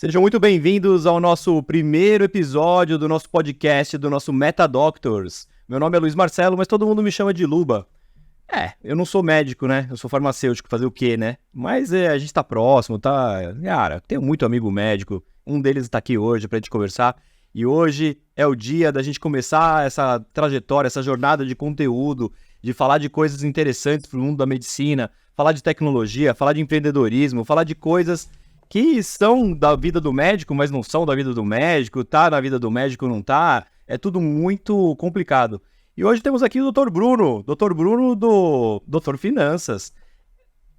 Sejam muito bem-vindos ao nosso primeiro episódio do nosso podcast, do nosso Meta Doctors. Meu nome é Luiz Marcelo, mas todo mundo me chama de Luba. Eu não sou médico, né? Eu sou farmacêutico, fazer o quê, né? Mas a gente tá próximo, tá? Cara, tenho muito amigo médico, um deles tá aqui hoje pra gente conversar. E hoje é o dia da gente começar essa trajetória, essa jornada de conteúdo, de falar de coisas interessantes pro mundo da medicina, falar de tecnologia, falar de empreendedorismo, falar de coisas que são da vida do médico, mas não são da vida do médico, tá na vida do médico, não tá. É tudo muito complicado. E hoje temos aqui o Dr. Bruno do Dr. Finanças.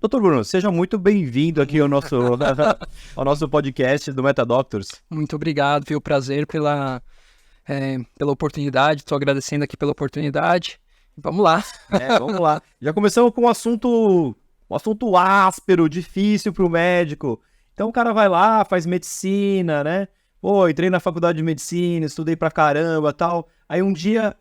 Dr. Bruno, seja muito bem-vindo aqui ao nosso podcast do Meta Doctors. Muito obrigado, foi um prazer pela oportunidade, estou agradecendo aqui pela oportunidade. Vamos lá. Vamos lá. Já começamos com um assunto áspero, difícil para o médico. Então o cara vai lá, faz medicina, né? Pô, entrei na faculdade de medicina, estudei pra caramba e tal. Aí um dia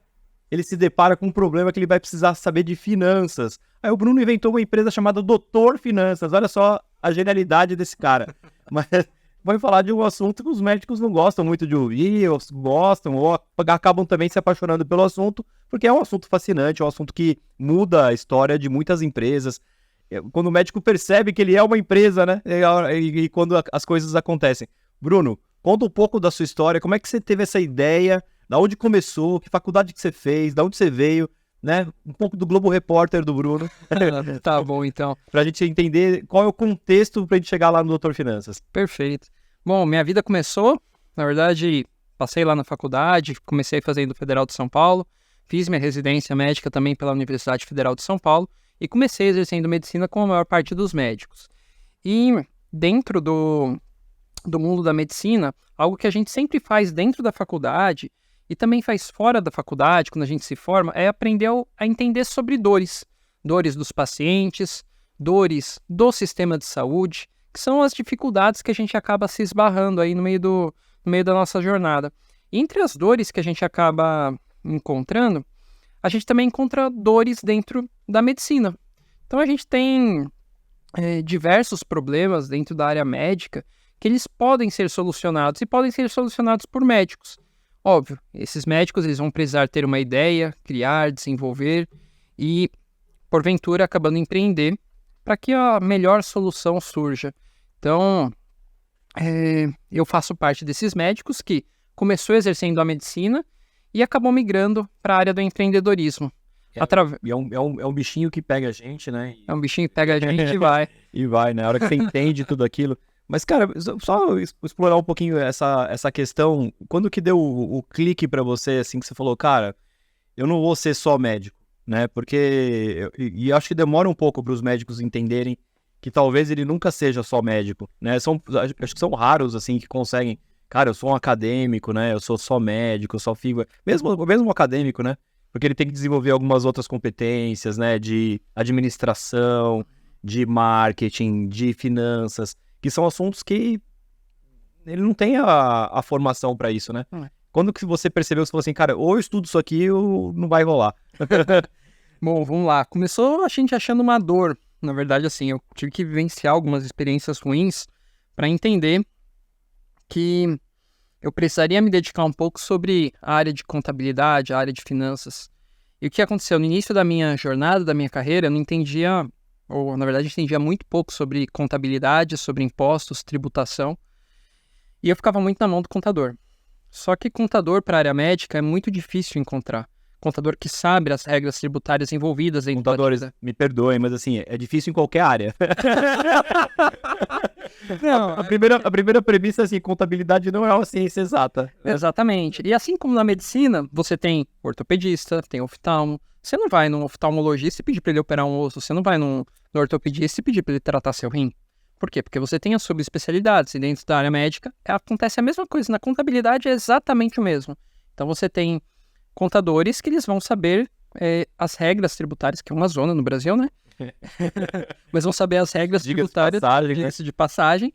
ele se depara com um problema que ele vai precisar saber de finanças. Aí o Bruno inventou uma empresa chamada Doutor Finanças. Olha só a genialidade desse cara. Mas vai falar de um assunto que os médicos não gostam muito de ouvir, ou gostam, ou acabam também se apaixonando pelo assunto, porque é um assunto fascinante, é um assunto que muda a história de muitas empresas. Quando o médico percebe que ele é uma empresa, né? E quando as coisas acontecem. Bruno, conta um pouco da sua história, como é que você teve essa ideia, da onde começou, que faculdade que você fez, da onde você veio, né? Um pouco do Globo Repórter do Bruno. Tá bom, então. Pra gente entender qual é o contexto pra gente chegar lá no Doutor Finanças. Perfeito. Bom, minha vida começou, na verdade, passei lá na faculdade, comecei fazendo Federal de São Paulo, fiz minha residência médica também pela Universidade Federal de São Paulo e comecei exercendo medicina com a maior parte dos médicos. E dentro do mundo da medicina, algo que a gente sempre faz dentro da faculdade e também faz fora da faculdade, quando a gente se forma, é aprender a entender sobre dores. Dores dos pacientes, dores do sistema de saúde, que são as dificuldades que a gente acaba se esbarrando aí no meio da nossa jornada. E entre as dores que a gente acaba encontrando, a gente também encontra dores dentro da medicina. Então a gente tem diversos problemas dentro da área médica que eles podem ser solucionados e podem ser solucionados por médicos. Óbvio, esses médicos eles vão precisar ter uma ideia, criar, desenvolver e, porventura, acabando empreender para que a melhor solução surja. Então, eu faço parte desses médicos que começou exercendo a medicina e acabou migrando para a área do empreendedorismo. É um bichinho que pega a gente, né? É um bichinho que pega a gente e vai. E vai, né? A hora que você entende tudo aquilo. Mas, cara, só explorar um pouquinho essa questão. Quando que deu o clique pra você, assim, que você falou, cara, eu não vou ser só médico, né? Porque, e acho que demora um pouco pros médicos entenderem que talvez ele nunca seja só médico, né? Acho que são raros, assim, que conseguem, cara, eu sou um acadêmico, né? Eu sou só médico, eu só fico... Mesmo acadêmico, né? Porque ele tem que desenvolver algumas outras competências, né? De administração, de marketing, de finanças, que são assuntos que ele não tem a formação para isso, né? Quando que você percebeu, você falou assim, cara, ou eu estudo isso aqui ou não vai rolar? Bom, vamos lá. Começou a gente achando uma dor. Na verdade, assim, eu tive que vivenciar algumas experiências ruins para entender que eu precisaria me dedicar um pouco sobre a área de contabilidade, a área de finanças. E o que aconteceu? No início da minha jornada, da minha carreira, eu não entendia, ou na verdade entendia muito pouco sobre contabilidade, sobre impostos, tributação. E eu ficava muito na mão do contador. Só que contador para a área médica é muito difícil encontrar. Contador que sabe as regras tributárias envolvidas em... Contadores, me perdoem, mas assim, é difícil em qualquer área. Não, a primeira premissa é assim, contabilidade não é uma ciência exata. Exatamente. E assim como na medicina, você tem ortopedista, tem oftalmo. Você não vai num oftalmologista e pedir para ele operar um osso. Você não vai no ortopedista e pedir para ele tratar seu rim. Por quê? Porque você tem as subespecialidades. E dentro da área médica acontece a mesma coisa. Na contabilidade é exatamente o mesmo. Então você tem contadores que eles vão saber as regras tributárias, que é uma zona no Brasil, né? Mas vão saber as regras tributárias, diga-se de passagem,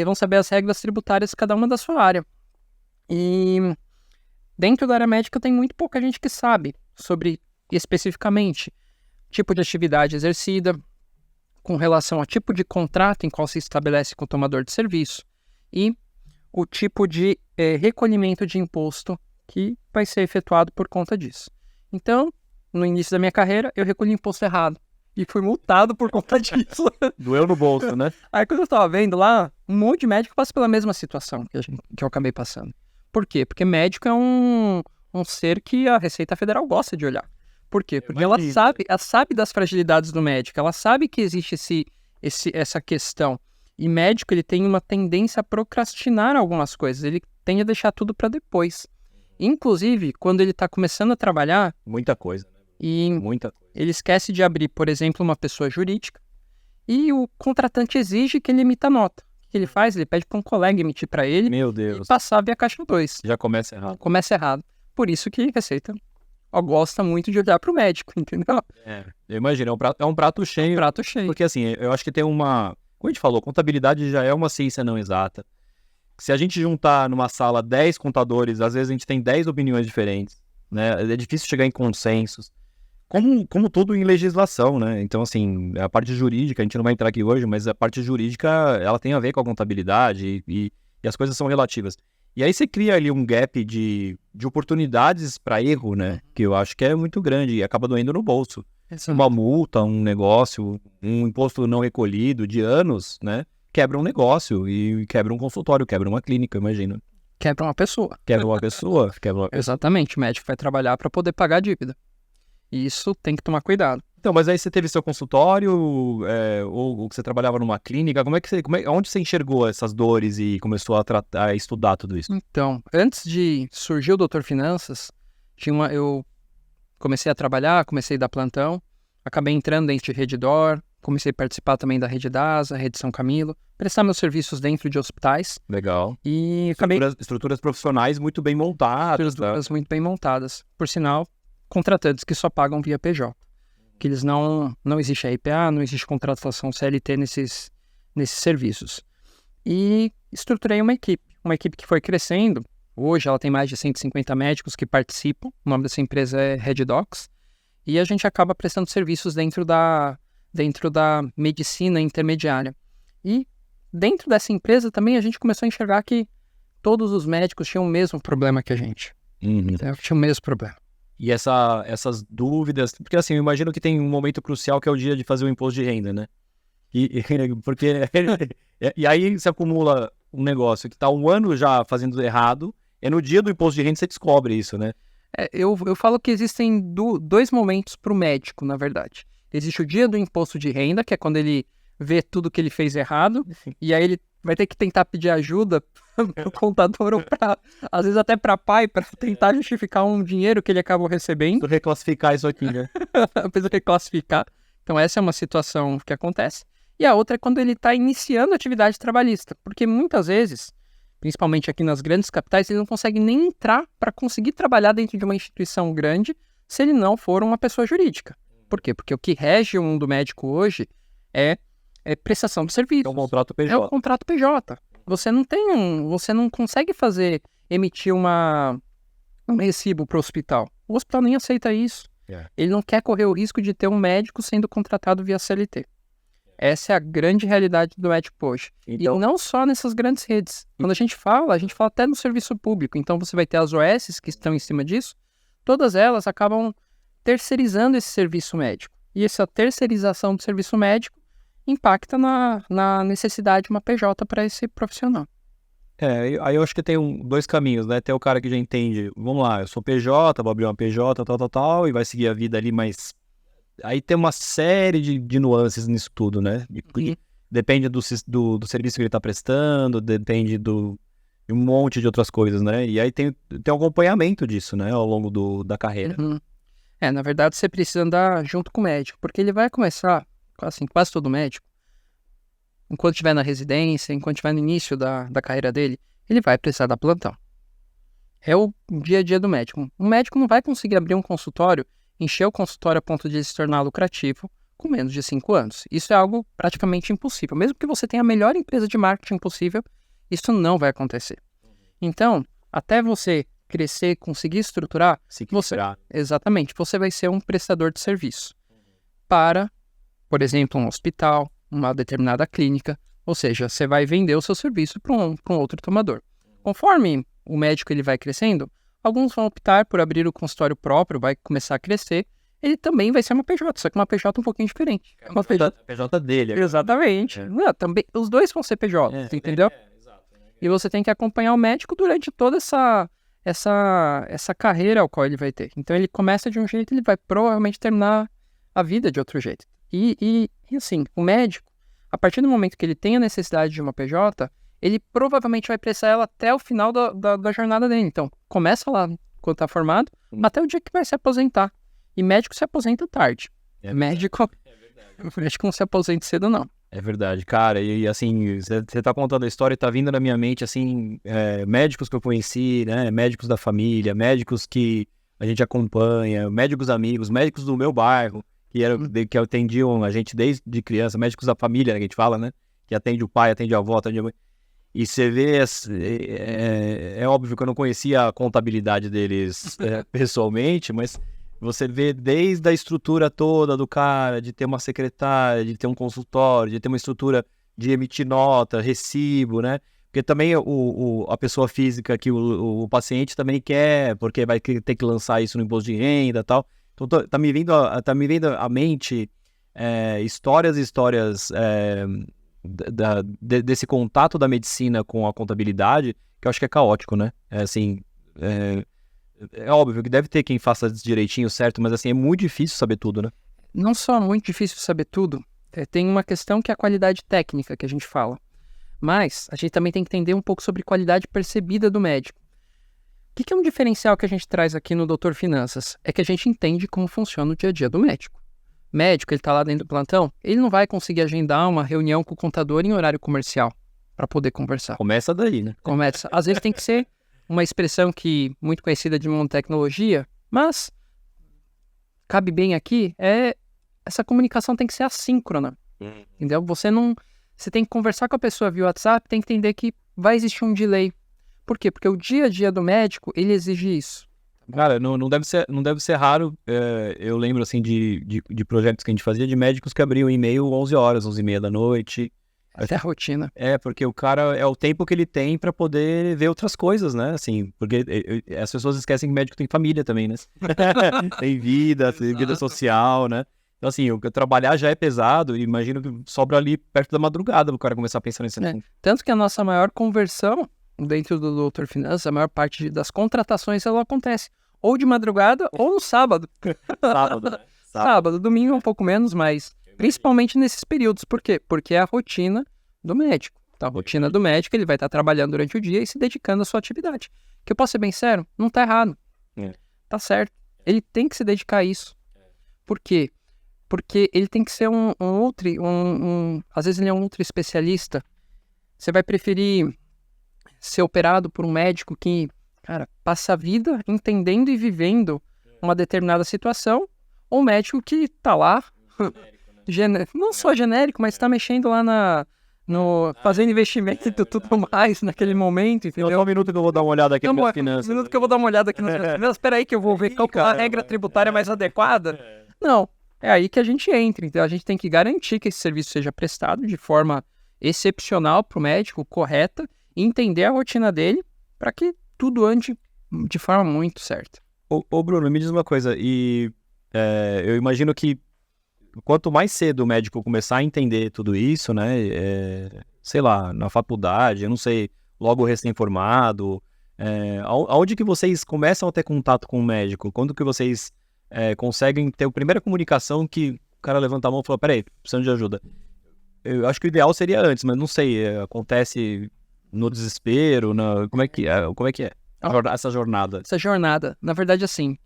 vão saber as regras tributárias cada uma da sua área. E dentro da área médica tem muito pouca gente que sabe sobre especificamente tipo de atividade exercida, com relação ao tipo de contrato em qual se estabelece com o tomador de serviço e o tipo de recolhimento de imposto que vai ser efetuado por conta disso. Então, no início da minha carreira, eu recolhi imposto errado e fui multado por conta disso. Doeu no bolso, né? Aí quando eu estava vendo lá, um monte de médico passa pela mesma situação que eu acabei passando. Por quê? Porque médico é um ser que a Receita Federal gosta de olhar. Por quê? Porque ela sabe das fragilidades do médico, ela sabe que existe essa questão. E médico, ele tem uma tendência a procrastinar algumas coisas, ele tende a deixar tudo para depois. Inclusive, quando ele está começando a trabalhar, Muita coisa. Muita coisa. ele esquece de abrir, por exemplo, uma pessoa jurídica, e o contratante exige que ele emita a nota. O que ele faz? Ele pede para um colega emitir para ele Meu Deus. e passar via caixa 2. Já começa errado. Começa errado. Por isso que Receita gosta muito de olhar para o médico, entendeu? Eu imagino, é um prato cheio. Prato cheio. Porque assim, eu acho que tem uma... Como a gente falou, contabilidade já é uma ciência não exata. Se a gente juntar numa sala 10 contadores, às vezes a gente tem 10 opiniões diferentes, né? É difícil chegar em consensos. Como tudo em legislação, né? Então, assim, a parte jurídica, a gente não vai entrar aqui hoje, mas a parte jurídica, ela tem a ver com a contabilidade e as coisas são relativas. E aí você cria ali um gap de oportunidades para erro, né? Que eu acho que é muito grande e acaba doendo no bolso. Uma multa, um negócio, um imposto não recolhido de anos, né? Quebra um negócio e quebra um consultório, quebra uma clínica, imagina. Quebra uma pessoa. Quebra uma pessoa, Exatamente, o médico vai trabalhar para poder pagar a dívida. E isso tem que tomar cuidado. Então, mas aí você teve seu consultório, ou você trabalhava numa clínica, onde você enxergou essas dores e começou a estudar tudo isso? Então, antes de surgir o Doutor Finanças, eu comecei a trabalhar, comecei a dar plantão, acabei entrando dentro de Redditor, comecei a participar também da Rede DASA, Rede São Camilo, prestar meus serviços dentro de hospitais. Legal. E acabei... Estruturas profissionais muito bem montadas. Estruturas muito bem montadas. Por sinal, contratantes que só pagam via PJ. Que eles não existe a RPA, não existe contratação CLT nesses serviços. E estruturei uma equipe que foi crescendo. Hoje ela tem mais de 150 médicos que participam. O nome dessa empresa é Reddocs. E a gente acaba prestando serviços dentro da medicina intermediária. E dentro dessa empresa também a gente começou a enxergar que todos os médicos tinham o mesmo problema que a gente. Então, tinha o mesmo problema. E essas dúvidas, porque assim, eu imagino que tem um momento crucial que é o dia de fazer o imposto de renda, né? E aí você acumula um negócio que tá um ano já fazendo errado, e no dia do imposto de renda você descobre isso, né? Eu falo que existem dois momentos para o médico, na verdade. Existe o dia do imposto de renda, que é quando ele vê tudo que ele fez errado, e aí ele vai ter que tentar pedir ajuda pro contador ou às vezes até para pai, para tentar justificar um dinheiro que ele acabou recebendo. Preciso reclassificar isso aqui, né? Precisa reclassificar. Então essa é uma situação que acontece. E a outra é quando ele está iniciando a atividade trabalhista, porque muitas vezes, principalmente aqui nas grandes capitais, ele não consegue nem entrar para conseguir trabalhar dentro de uma instituição grande se ele não for uma pessoa jurídica. Por quê? Porque o que rege o mundo médico hoje é prestação de serviços. É um contrato PJ. É o contrato PJ. Você não consegue emitir um recibo para o hospital. O hospital nem aceita isso. Ele não quer correr o risco de ter um médico sendo contratado via CLT. Essa é a grande realidade do médico hoje. Então... E não só nessas grandes redes. Quando a gente fala até no serviço público. Então você vai ter as OSs que estão em cima disso. Todas elas acabam terceirizando esse serviço médico. E essa terceirização do serviço médico impacta na necessidade de uma PJ para esse profissional. Aí eu acho que tem dois caminhos, né? Tem o cara que já entende, vamos lá, eu sou PJ, vou abrir uma PJ, tal, e vai seguir a vida ali, mas aí tem uma série de nuances nisso tudo, né? Depende do serviço que ele está prestando, depende de um monte de outras coisas, né? E aí tem um acompanhamento disso, né? Ao longo da carreira. Na verdade, você precisa andar junto com o médico, porque ele vai começar, assim, quase todo médico, enquanto estiver na residência, enquanto estiver no início da carreira dele, ele vai precisar dar plantão. É o dia a dia do médico. Um médico não vai conseguir abrir um consultório, encher o consultório a ponto de se tornar lucrativo com menos de 5 anos. Isso é algo praticamente impossível. Mesmo que você tenha a melhor empresa de marketing possível, isso não vai acontecer. Então, até você crescer, conseguir estruturar, exatamente, você vai ser um prestador de serviço para, por exemplo, um hospital, uma determinada clínica, ou seja, você vai vender o seu serviço para um outro tomador. Conforme o médico ele vai crescendo, alguns vão optar por abrir o consultório próprio, vai começar a crescer. Ele também vai ser uma PJ, só que uma PJ um pouquinho diferente. Uma PJ dele. Exatamente. Não, também, os dois vão ser PJ, entendeu? Exato. E você tem que acompanhar o médico durante toda essa carreira ao qual ele vai ter. Então ele começa de um jeito, ele vai provavelmente terminar a vida de outro jeito. E assim, o médico, a partir do momento que ele tem a necessidade de uma PJ, ele provavelmente vai prestar ela até o final da jornada dele. Então, começa lá quando está formado, até o dia que vai se aposentar. E médico se aposenta tarde. Médico não se aposenta cedo, não. É verdade, cara, e assim, você tá contando a história e tá vindo na minha mente, assim, médicos que eu conheci, né, médicos da família, médicos que a gente acompanha, médicos amigos, médicos do meu bairro, que atendiam a gente desde criança, médicos da família, né, que a gente fala, né, que atende o pai, atende a avó, atende a mãe, e você vê, é óbvio que eu não conhecia a contabilidade deles pessoalmente, mas... Você vê desde a estrutura toda do cara, de ter uma secretária, de ter um consultório, de ter uma estrutura de emitir nota, recibo, né? Porque também a pessoa física que o paciente também quer, porque vai ter que lançar isso no imposto de renda e tal. Então tá me vindo à mente histórias desse contato da medicina com a contabilidade, que eu acho que é caótico, né? É óbvio que deve ter quem faça direitinho, certo? Mas assim, é muito difícil saber tudo, né? Não só muito difícil saber tudo, tem uma questão que é a qualidade técnica que a gente fala. Mas a gente também tem que entender um pouco sobre qualidade percebida do médico. O que é um diferencial que a gente traz aqui no Doutor Finanças? É que a gente entende como funciona o dia a dia do médico. O médico, ele está lá dentro do plantão, ele não vai conseguir agendar uma reunião com o contador em horário comercial para poder conversar. Começa daí, né? Começa. Às vezes tem que ser uma expressão muito conhecida de mundo tecnologia, mas cabe bem aqui, essa comunicação tem que ser assíncrona, entendeu? Você tem que conversar com a pessoa via WhatsApp, tem que entender que vai existir um delay. Por quê? Porque o dia a dia do médico, ele exige isso. Cara, não deve ser raro, eu lembro assim de projetos que a gente fazia de médicos que abriam e-mail 11 horas, 11h30 da noite. Essa é a rotina. Porque o cara é o tempo que ele tem pra poder ver outras coisas, né? Assim, porque as pessoas esquecem que médico tem família também, né? Tem vida social, né? Então, assim, trabalhar já é pesado, e imagino que sobra ali perto da madrugada o cara começar a pensar nesse assunto. Tanto que a nossa maior conversão dentro do Doutor Finanças, a maior parte das contratações, ela acontece ou de madrugada ou no sábado. Sábado, né? Sábado, domingo é um pouco menos, mas principalmente nesses períodos. Por quê? Porque é a rotina do médico. Então, a rotina do médico, ele vai estar trabalhando durante o dia e se dedicando à sua atividade. Que eu posso ser bem sério, não tá errado. Tá certo. Ele tem que se dedicar a isso. Por quê? Porque ele tem que ser às vezes ele é um outro especialista. Você vai preferir ser operado por um médico que, cara, passa a vida entendendo e vivendo uma determinada situação, ou um médico que tá lá, não só genérico, mas tá mexendo lá fazendo investimento e tudo mais naquele momento, entendeu? Só um minuto que eu vou dar uma olhada aqui nas minhas finanças. Um minuto que eu vou dar uma olhada aqui nas minhas finanças. Espera aí que eu vou ver qual a regra tributária mais adequada. Não, é aí que a gente entra. Então a gente tem que garantir que esse serviço seja prestado de forma excepcional para o médico, correta, e entender a rotina dele para que tudo ande de forma muito certa. Ô Bruno, me diz uma coisa, eu imagino que quanto mais cedo o médico começar a entender tudo isso, né, sei lá, na faculdade, eu não sei, logo recém-formado, aonde que vocês começam a ter contato com o médico? Quando que vocês conseguem ter a primeira comunicação que o cara levanta a mão e fala, peraí, precisando de ajuda? Eu acho que o ideal seria antes, mas não sei, acontece no desespero, como é que é essa jornada? Essa jornada, na verdade, assim,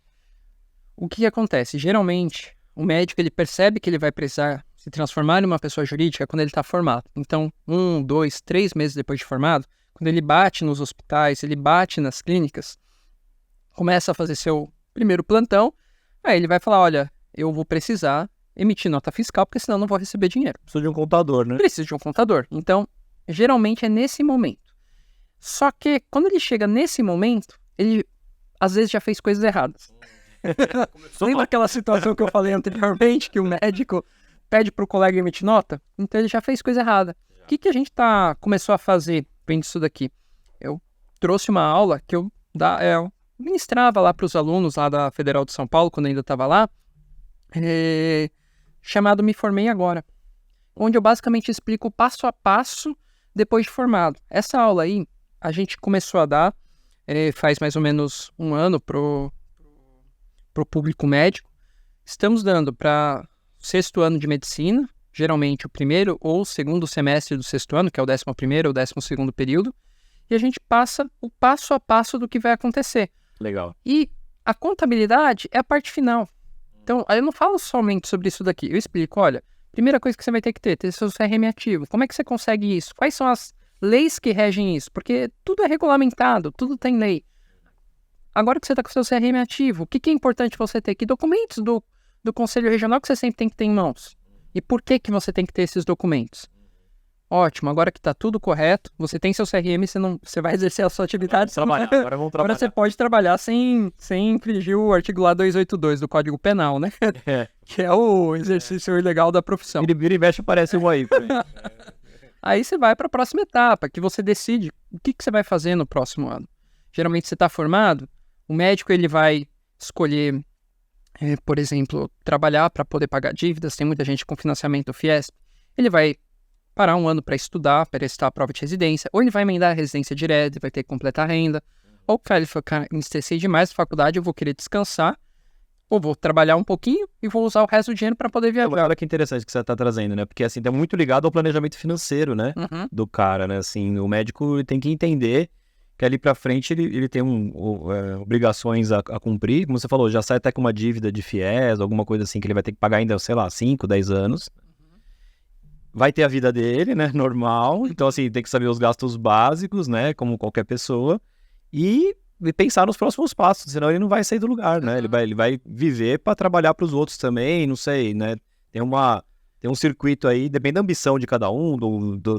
o que acontece? Geralmente, o médico, ele percebe que ele vai precisar se transformar em uma pessoa jurídica quando ele está formado. Então, 1, 2, 3 meses depois de formado, quando ele bate nos hospitais, ele bate nas clínicas, começa a fazer seu primeiro plantão, aí ele vai falar, olha, eu vou precisar emitir nota fiscal, porque senão eu não vou receber dinheiro. Preciso de um contador, né? Preciso de um contador. Então, geralmente é nesse momento. Só que, quando ele chega nesse momento, ele, às vezes, já fez coisas erradas. Lembra aquela situação que eu falei anteriormente, que o médico pede para o colega emitir nota? Então, ele já fez coisa errada. O que a gente começou a fazer vendo isso daqui? Eu trouxe uma aula que eu ministrava lá para os alunos lá da Federal de São Paulo, quando ainda estava lá, chamado Me Formei Agora, onde eu basicamente explico o passo a passo depois de formado. Essa aula aí, a gente começou a dar faz mais ou menos um ano pro público médico. Estamos dando para o 6º ano de medicina, geralmente o primeiro ou o segundo semestre do 6º ano, que é o 11º ou 12º período, e a gente passa o passo a passo do que vai acontecer. Legal. E a contabilidade é a parte final. Então, eu não falo somente sobre isso daqui, eu explico, olha, primeira coisa que você vai ter que ter seu CRM ativo. Como é que você consegue isso? Quais são as leis que regem isso? Porque tudo é regulamentado, tudo tem lei. Agora que você está com o seu CRM ativo, o que é importante você ter? Que documentos do Conselho Regional que você sempre tem que ter em mãos? E por que você tem que ter esses documentos? Ótimo, agora que está tudo correto, você tem seu CRM, você vai exercer a sua atividade. Agora vamos trabalhar. Agora você pode trabalhar sem infringir o artigo lá 282 do Código Penal, né? Que é o exercício ilegal da profissão. Vira e mexe aparece um aí. Aí você vai para a próxima etapa, que você decide o que você vai fazer no próximo ano. Geralmente você está formado, o médico ele vai escolher, por exemplo, trabalhar para poder pagar dívidas. Tem muita gente com financiamento Fiesp. Ele vai parar um ano para estudar, para prestar a prova de residência, ou ele vai emendar a residência direta, vai ter que completar a renda, ou ele ficar estressei demais na faculdade, eu vou querer descansar, ou vou trabalhar um pouquinho e vou usar o resto do dinheiro para poder viajar. Olha que interessante que você está trazendo, né? Porque assim, tá muito ligado ao planejamento financeiro, né? Do cara, né? Assim, o médico tem que entender que ali para frente ele tem obrigações a cumprir. Como você falou, já sai até com uma dívida de FIES, alguma coisa assim que ele vai ter que pagar ainda, sei lá, 5, 10 anos. Vai ter a vida dele, né? Normal. Então, assim, tem que saber os gastos básicos, né? Como qualquer pessoa. E pensar nos próximos passos, senão ele não vai sair do lugar, né? Ele vai viver para trabalhar para os outros também, não sei, né? Tem um circuito aí, depende da ambição de cada um,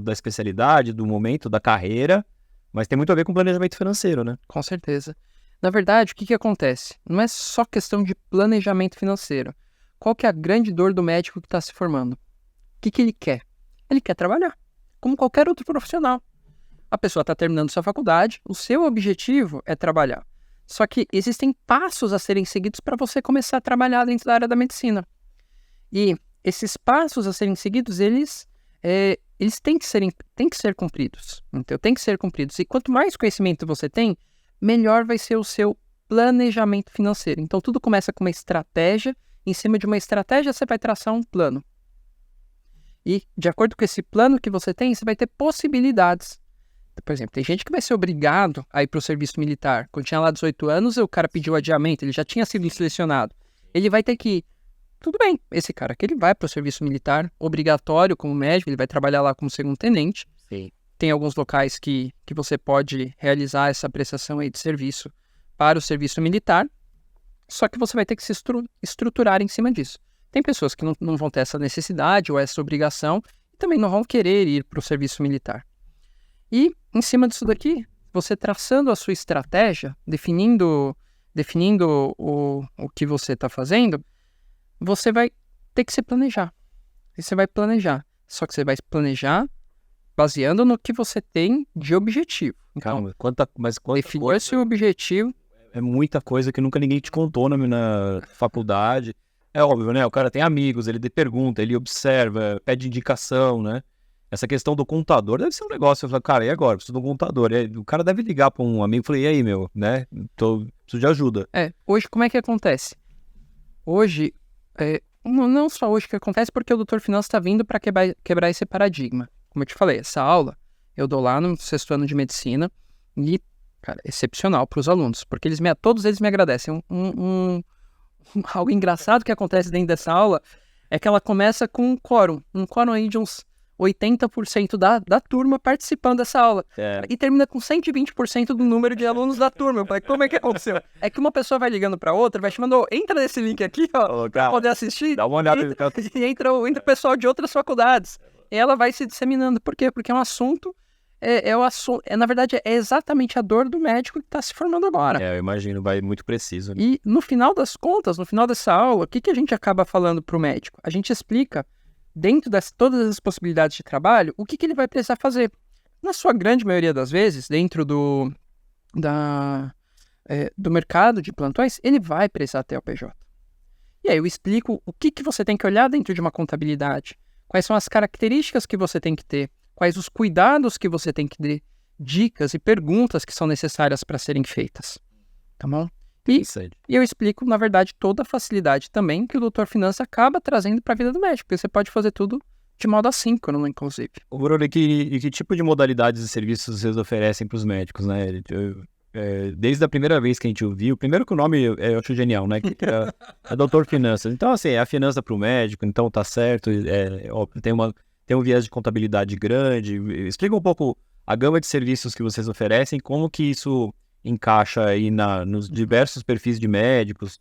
da especialidade, do momento, da carreira, mas tem muito a ver com planejamento financeiro, né? Com certeza. Na verdade, o que acontece? Não é só questão de planejamento financeiro. Qual que é a grande dor do médico que está se formando? O que ele quer? Ele quer trabalhar, como qualquer outro profissional. A pessoa está terminando sua faculdade, o seu objetivo é trabalhar. Só que existem passos a serem seguidos para você começar a trabalhar dentro da área da medicina. E esses passos a serem seguidos, eles têm que ser cumpridos. Então, tem que ser cumpridos. E quanto mais conhecimento você tem, melhor vai ser o seu planejamento financeiro. Então, tudo começa com uma estratégia. Em cima de uma estratégia, você vai traçar um plano. E, de acordo com esse plano que você tem, você vai ter possibilidades. Por exemplo, tem gente que vai ser obrigado a ir para o serviço militar. Quando tinha lá 18 anos, o cara pediu adiamento, ele já tinha sido selecionado. Ele vai ter que ir. Tudo bem, esse cara que ele vai para o serviço militar, obrigatório como médico, ele vai trabalhar lá como segundo-tenente. Sim. Tem alguns locais que você pode realizar essa prestação aí de serviço para o serviço militar, só que você vai ter que se estruturar em cima disso. Tem pessoas que não vão ter essa necessidade ou essa obrigação e também não vão querer ir para o serviço militar. E, em cima disso daqui, você traçando a sua estratégia, definindo o que você está fazendo, você vai ter que se planejar. E você vai planejar. Só que você vai planejar baseando no que você tem de objetivo. Calma, definir esse objetivo. É muita coisa que nunca ninguém te contou na faculdade. É óbvio, né? O cara tem amigos, ele pergunta, ele observa, pede indicação, né? Essa questão do contador deve ser um negócio. Eu falo, cara, e agora? Preciso de um contador. O cara deve ligar para um amigo e falar, e aí, meu, né? Preciso de ajuda. Hoje como é que acontece? Hoje, não só hoje que acontece, porque o Doutor Finanças está vindo para quebrar esse paradigma. Como eu te falei, essa aula eu dou lá no 6º ano de medicina e, cara, excepcional para os alunos, porque todos eles me agradecem. Algo engraçado que acontece dentro dessa aula é que ela começa com um quórum aí de uns 80% da turma participando dessa aula. E termina com 120% do número de alunos da turma. Eu falei, como é que aconteceu? É que uma pessoa vai ligando para outra, vai chamando, entra nesse link aqui, para poder assistir. Dá uma olhada. E entra o pessoal de outras faculdades. E ela vai se disseminando. Por quê? Porque é um assunto... na verdade, é exatamente a dor do médico que está se formando agora. Eu imagino, vai muito preciso. Né? E no final das contas, no final dessa aula, o que a gente acaba falando para o médico? A gente explica, dentro de todas as possibilidades de trabalho, o que ele vai precisar fazer. Na sua grande maioria das vezes, dentro do do mercado de plantões, ele vai precisar ter o PJ. E aí eu explico o que você tem que olhar dentro de uma contabilidade, quais são as características que você tem que ter, quais os cuidados que você tem que ter, dicas e perguntas que são necessárias para serem feitas, tá bom? E eu explico, na verdade, toda a facilidade também que o Doutor Finanças acaba trazendo para a vida do médico, porque você pode fazer tudo de modo assíncrono, inclusive. Ô, Bruno, e que tipo de modalidades e serviços vocês oferecem para os médicos, né? Desde a primeira vez que a gente ouviu, primeiro que o nome eu acho genial, né? Que é Doutor Finanças. Então, assim, é a finança para o médico, então tá certo, tem um viés de contabilidade grande. Explica um pouco a gama de serviços que vocês oferecem, como que isso encaixa aí nos diversos perfis de médicos.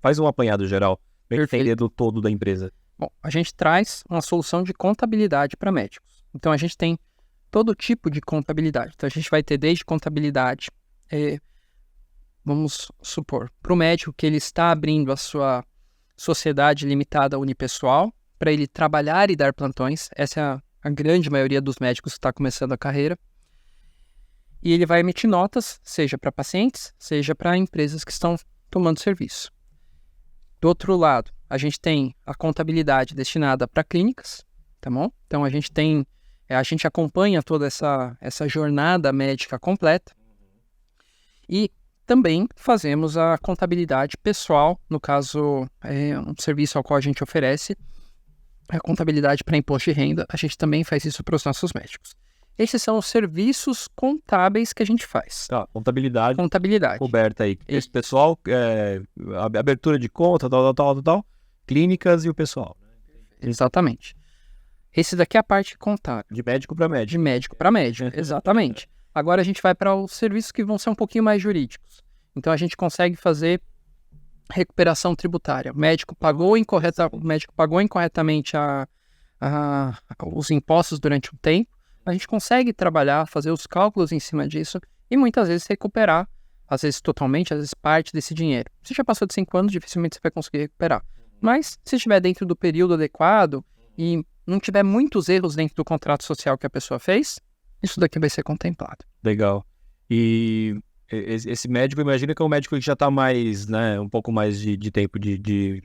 Faz um apanhado geral, para entender do todo da empresa. Bom, a gente traz uma solução de contabilidade para médicos. Então, a gente tem todo tipo de contabilidade. Então, a gente vai ter desde contabilidade, vamos supor, para o médico que ele está abrindo a sua sociedade limitada unipessoal, para ele trabalhar e dar plantões. Essa é a grande maioria dos médicos que está começando a carreira. E ele vai emitir notas, seja para pacientes, seja para empresas que estão tomando serviço. Do outro lado, a gente tem a contabilidade destinada para clínicas, tá bom? Então, a gente acompanha toda essa jornada médica completa. E também fazemos a contabilidade pessoal, no caso, um serviço ao qual a gente oferece, a contabilidade para imposto de renda, a gente também faz isso para os nossos médicos. Esses são os serviços contábeis que a gente faz. Tá, contabilidade. Coberta aí. Esse pessoal, abertura de conta, tal, clínicas e o pessoal. Exatamente. Esse daqui é a parte contábil. De médico para médico. De médico para médico, exatamente. Agora a gente vai para os serviços que vão ser um pouquinho mais jurídicos. Então a gente consegue fazer recuperação tributária. O médico pagou incorretamente os impostos durante um tempo. A gente consegue trabalhar, fazer os cálculos em cima disso e muitas vezes recuperar, às vezes totalmente, às vezes parte desse dinheiro. Se já passou de 5 anos, dificilmente você vai conseguir recuperar. Mas se estiver dentro do período adequado e não tiver muitos erros dentro do contrato social que a pessoa fez, isso daqui vai ser contemplado. Legal. E esse médico, imagina que é um médico que já está mais, né, um pouco mais de tempo de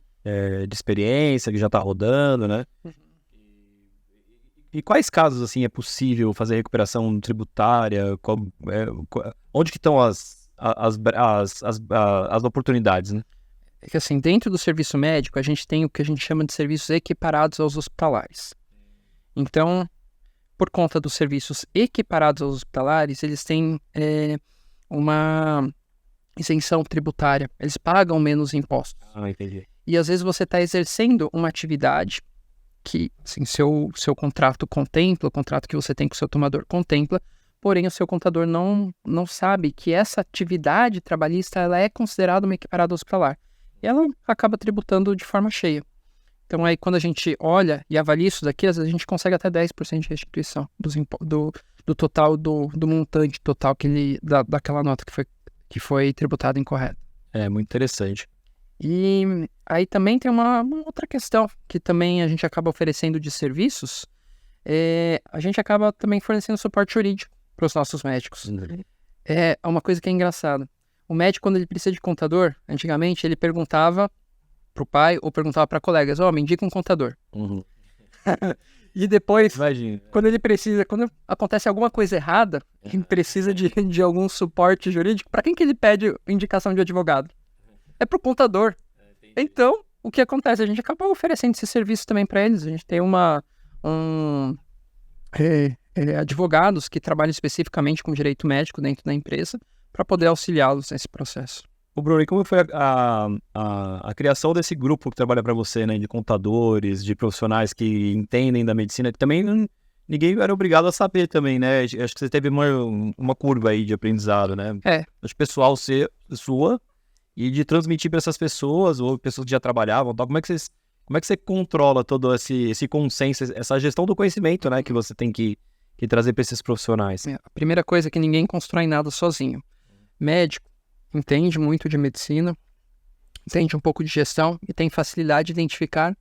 experiência, que já está rodando, né? E quais casos, assim, é possível fazer recuperação tributária? Onde que estão as oportunidades, né? É que, assim, dentro do serviço médico, a gente tem o que a gente chama de serviços equiparados aos hospitalares. Então, por conta dos serviços equiparados aos hospitalares, eles têm uma isenção tributária. Eles pagam menos impostos. Ah, entendi. E, às vezes, você está exercendo uma atividade que, assim, seu contrato contempla, o contrato que você tem com o seu tomador contempla, porém o seu contador não sabe que essa atividade trabalhista ela é considerada uma equiparada hospitalar. E ela acaba tributando de forma cheia. Então, aí, quando a gente olha e avalia isso daqui, às vezes a gente consegue até 10% de restituição do total, do montante total daquela nota que foi tributada incorreta. É, muito interessante. E aí também tem uma outra questão que também a gente acaba oferecendo de serviços, a gente acaba também fornecendo suporte jurídico para os nossos médicos. É uma coisa que é engraçada. O médico, quando ele precisa de contador, antigamente ele perguntava para o pai ou perguntava para colegas, me indica um contador. E depois, imagina, quando acontece alguma coisa errada, que precisa de algum suporte jurídico, para quem que ele pede indicação de advogado? É pro contador. Então, o que acontece? A gente acaba oferecendo esse serviço também para eles. A gente tem advogados que trabalham especificamente com direito médico dentro da empresa para poder auxiliá-los nesse processo. O Bruno, e como foi a criação desse grupo que trabalha para você, né? De contadores, de profissionais que entendem da medicina, que também ninguém era obrigado a saber também, né? Acho que você teve uma curva aí de aprendizado, né? Acho que pessoal sua e de transmitir para essas pessoas, ou pessoas que já trabalhavam, tal. Como é que você controla todo esse consenso, essa gestão do conhecimento, né, que você tem que trazer para esses profissionais? A primeira coisa é que ninguém constrói nada sozinho. Médico entende muito de medicina, entende um pouco de gestão e tem facilidade de identificar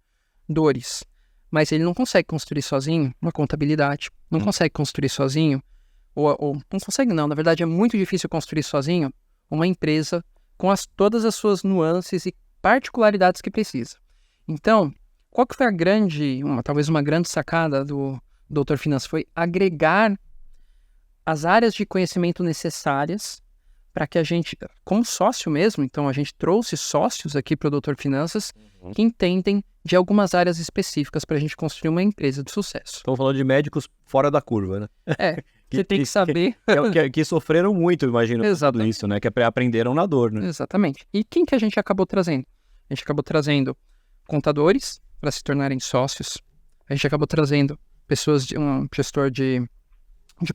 dores. Mas ele não consegue construir sozinho uma contabilidade, não consegue construir sozinho ou não consegue não, na verdade é muito difícil construir sozinho uma empresa com todas as suas nuances e particularidades que precisa. Então, qual que foi talvez uma grande sacada do Doutor Finanças? Foi agregar as áreas de conhecimento necessárias para que a gente, como sócio mesmo, então a gente trouxe sócios aqui para o Doutor Finanças que entendem de algumas áreas específicas para a gente construir uma empresa de sucesso. Estamos falando de médicos fora da curva, né? Você tem que saber... Que sofreram muito, imagino, por tudo isso, né? Que aprenderam na dor, né? Exatamente. E quem que a gente acabou trazendo? A gente acabou trazendo contadores para se tornarem sócios. A gente acabou trazendo pessoas, um gestor de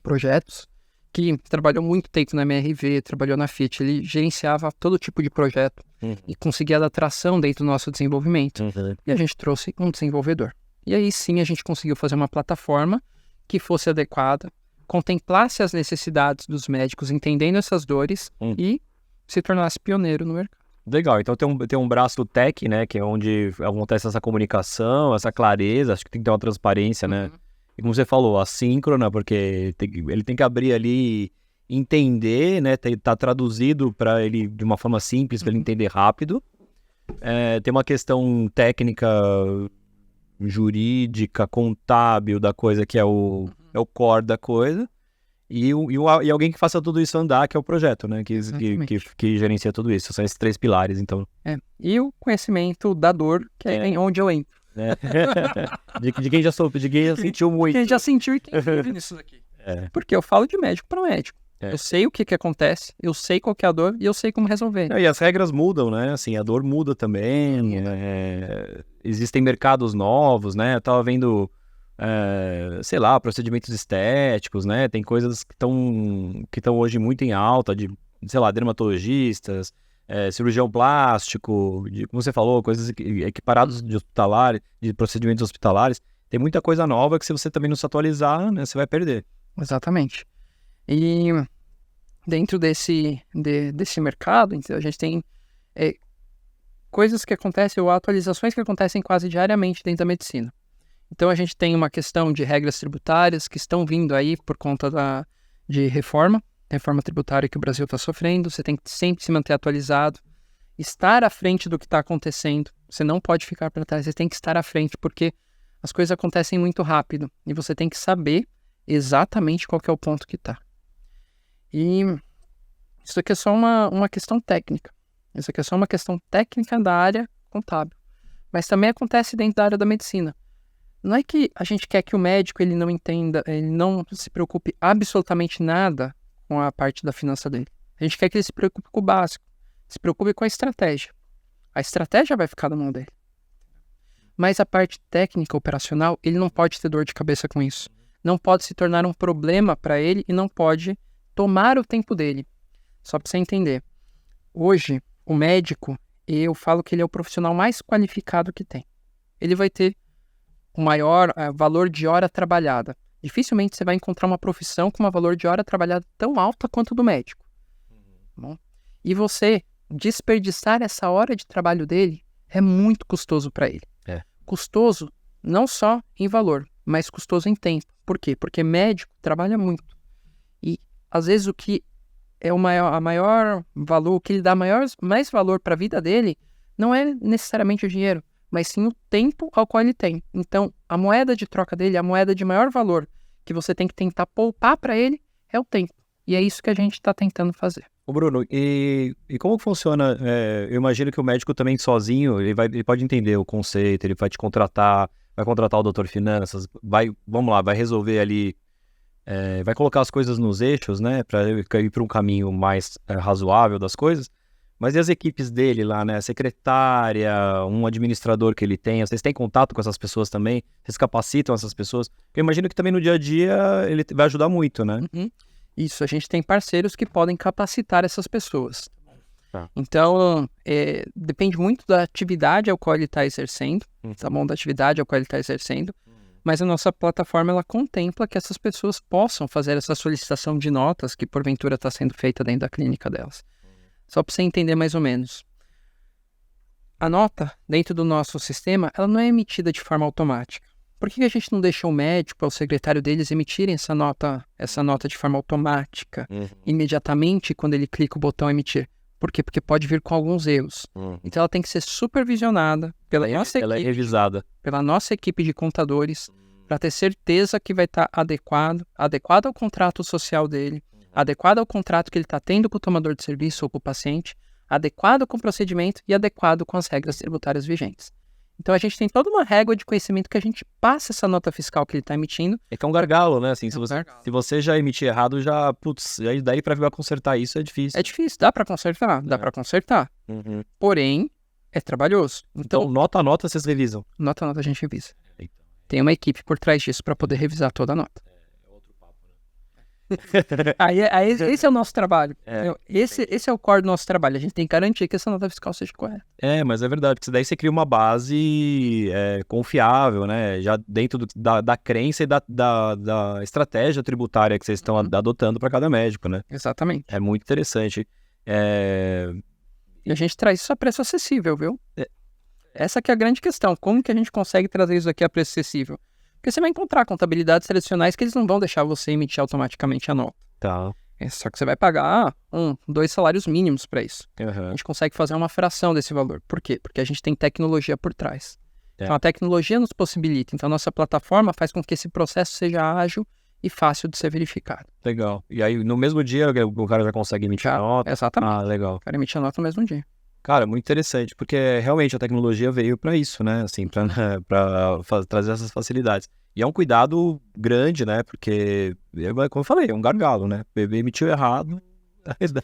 projetos, que trabalhou muito tempo na MRV, trabalhou na Fiat, ele gerenciava todo tipo de projeto e conseguia dar tração dentro do nosso desenvolvimento. E a gente trouxe um desenvolvedor. E aí sim a gente conseguiu fazer uma plataforma que fosse adequada, contemplasse as necessidades dos médicos, entendendo essas dores e se tornasse pioneiro no mercado. Legal, então tem um braço tech, né, que é onde acontece essa comunicação, essa clareza, acho que tem que ter uma transparência, né? E como você falou, assíncrona, porque ele tem que abrir ali, entender, né? Tá traduzido para ele de uma forma simples, para ele entender rápido. Tem uma questão técnica, jurídica, contábil da coisa, que é o core da coisa. E alguém que faça tudo isso andar, que é o projeto, né? Que gerencia tudo isso. São esses 3 pilares, então. E o conhecimento da dor, que é onde eu entro. De quem já sentiu muito. Quem já sentiu e quem vive nisso daqui. Porque eu falo de médico para médico. Eu sei o que acontece, eu sei qual que é a dor e eu sei como resolver. E as regras mudam, né? Assim, a dor muda também. Existem mercados novos, né? Eu tava vendo, sei lá, procedimentos estéticos, né? Tem coisas que estão hoje muito em alta, de, sei lá, dermatologistas, cirurgião plástico, como você falou, coisas equiparadas de procedimentos hospitalares. Tem muita coisa nova que se você também não se atualizar, né, você vai perder. Exatamente. E dentro desse mercado, então, a gente tem coisas que acontecem, ou atualizações que acontecem quase diariamente dentro da medicina. Então a gente tem uma questão de regras tributárias que estão vindo aí por conta de reforma tributária que o Brasil está sofrendo. Você tem que sempre se manter atualizado, estar à frente do que está acontecendo. Você não pode ficar para trás, você tem que estar à frente, porque as coisas acontecem muito rápido e você tem que saber exatamente qual que é o ponto que está. E isso aqui é só uma questão técnica. Isso aqui é só uma questão técnica da área contábil. Mas também acontece dentro da área da medicina. Não é que a gente quer que o médico ele não entenda, ele não se preocupe absolutamente nada com a parte da finança dele. A gente quer que ele se preocupe com o básico, se preocupe com a estratégia. A estratégia vai ficar na mão dele. Mas a parte técnica, operacional, ele não pode ter dor de cabeça com isso. Não pode se tornar um problema para ele e não pode tomar o tempo dele. Só para você entender. Hoje, o médico, eu falo que ele é o profissional mais qualificado que tem. Ele vai ter o maior valor de hora trabalhada. Dificilmente você vai encontrar uma profissão com um valor de hora trabalhada tão alta quanto o do médico. Bom, e você desperdiçar essa hora de trabalho dele é muito custoso para ele. Custoso não só em valor, mas custoso em tempo. Por quê? Porque médico trabalha muito. E às vezes o que é a maior valor, o que ele dá mais valor para a vida dele, não é necessariamente o dinheiro, mas sim o tempo ao qual ele tem. Então, a moeda de troca dele, a moeda de maior valor que você tem que tentar poupar para ele é o tempo. E é isso que a gente está tentando fazer. Ô Bruno, e como funciona? Eu imagino que o médico também sozinho, ele pode entender o conceito, ele vai te contratar, vai contratar o Doutor Finanças, vai resolver ali, vai colocar as coisas nos eixos, né, para ir para um caminho mais razoável das coisas. Mas e as equipes dele lá, né? Secretária, um administrador que ele tem, vocês têm contato com essas pessoas também? Vocês capacitam essas pessoas? Porque eu imagino que também no dia a dia ele vai ajudar muito, né? Isso, a gente tem parceiros que podem capacitar essas pessoas. Então, depende muito da atividade ao qual ele está exercendo, tá bom? Da atividade ao qual ele está exercendo. Mas a nossa plataforma, ela contempla que essas pessoas possam fazer essa solicitação de notas que porventura está sendo feita dentro da clínica delas. Só para você entender mais ou menos. A nota, dentro do nosso sistema, ela não é emitida de forma automática. Por que a gente não deixa o médico, o secretário deles emitirem essa nota de forma automática, imediatamente quando ele clica o botão emitir? Por quê? Porque pode vir com alguns erros. Então ela tem que ser supervisionada pela Ela é revisada. pela nossa equipe de contadores, para ter certeza que vai estar adequado ao contrato social dele, adequado ao contrato que ele está tendo com o tomador de serviço ou com o paciente, adequado com o procedimento e adequado com as regras tributárias vigentes. Então a gente tem toda uma régua de conhecimento que a gente passa essa nota fiscal que ele está emitindo. É que é um gargalo, né? Assim, É um gargalo. se você já emitir errado, já, putz, aí daí pra vir consertar isso é difícil. É difícil, dá para consertar, Porém, é trabalhoso. Então, Então, nota a nota vocês revisam. nota a nota a gente revisa. Tem uma equipe por trás disso para poder revisar toda a nota. É outro papo, né? Aí esse é o nosso trabalho. É, entendeu? Esse é o core do nosso trabalho. A gente tem que garantir que essa nota fiscal seja correta. Mas é verdade, porque daí você cria uma base confiável, né? Já dentro da crença e da estratégia tributária que vocês estão adotando para cada médico, né? Exatamente. É muito interessante. E a gente traz isso a preço acessível, viu? Essa que é a grande questão. Como que a gente consegue trazer isso aqui a preço acessível? Porque você vai encontrar contabilidades tradicionais que eles não vão deixar você emitir automaticamente a nota. Tá. Só que você vai pagar 2 salários mínimos para isso. A Uhum. gente consegue fazer uma fração desse valor. Por quê? Porque a gente tem tecnologia por trás. Então a tecnologia nos possibilita. Então a nossa plataforma faz com que esse processo seja ágil e fácil de ser verificado. Legal. E aí, no mesmo dia, o cara já consegue emitir a nota? Exatamente. Ah, legal. O cara emite a nota no mesmo dia. Cara, muito interessante, porque realmente a tecnologia veio para isso, né? Assim, para trazer essas facilidades. E é um cuidado grande, né? Porque, como eu falei, é um gargalo, né? O bebê emitiu errado,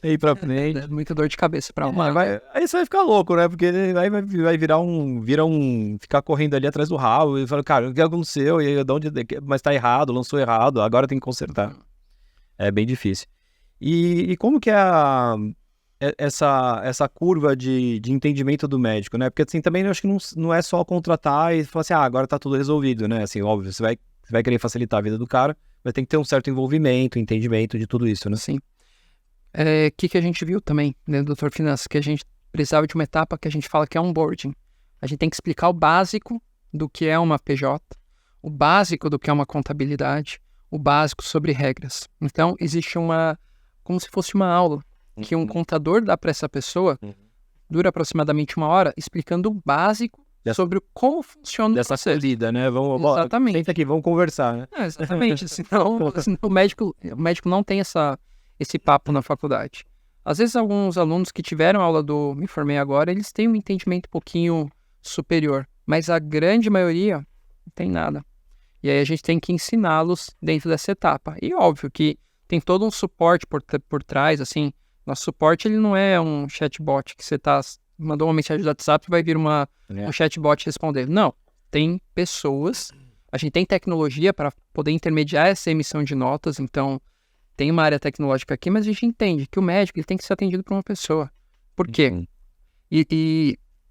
daí pra frente. É muita dor de cabeça para um. Aí você vai ficar louco, né? Porque aí vai virar ficar correndo ali atrás do rabo e falar, cara, o que aconteceu? E aí, mas tá errado, lançou errado, agora tem que consertar. É bem difícil. E como que é essa curva de entendimento do médico, né? Porque assim, também eu acho que não é só contratar e falar assim, agora tá tudo resolvido, né? Assim, óbvio, você vai querer facilitar a vida do cara, mas tem que ter um certo envolvimento, entendimento de tudo isso, né? Sim. Que a gente viu também, né, Doutor Finanças, que a gente precisava de uma etapa que a gente fala que é onboarding. A gente tem que explicar o básico do que é uma PJ, o básico do que é uma contabilidade, o básico sobre regras. Então, existe como se fosse uma aula que um contador dá para essa pessoa, dura aproximadamente 1 hora, explicando o básico sobre como funciona o processo. Dessa corrida, né? Exatamente. Senta aqui, vamos conversar, né? Exatamente. Senão o médico não tem esse papo na faculdade. Às vezes, alguns alunos que tiveram aula do Me Formei Agora, eles têm um entendimento um pouquinho superior, mas a grande maioria não tem nada. E aí a gente tem que ensiná-los dentro dessa etapa. E óbvio que tem todo um suporte por trás, assim. Nosso suporte, ele não é um chatbot que você mandou uma mensagem do WhatsApp e vai vir um chatbot responder. Não, tem pessoas, a gente tem tecnologia para poder intermediar essa emissão de notas, então tem uma área tecnológica aqui, mas a gente entende que o médico ele tem que ser atendido por uma pessoa. Por quê?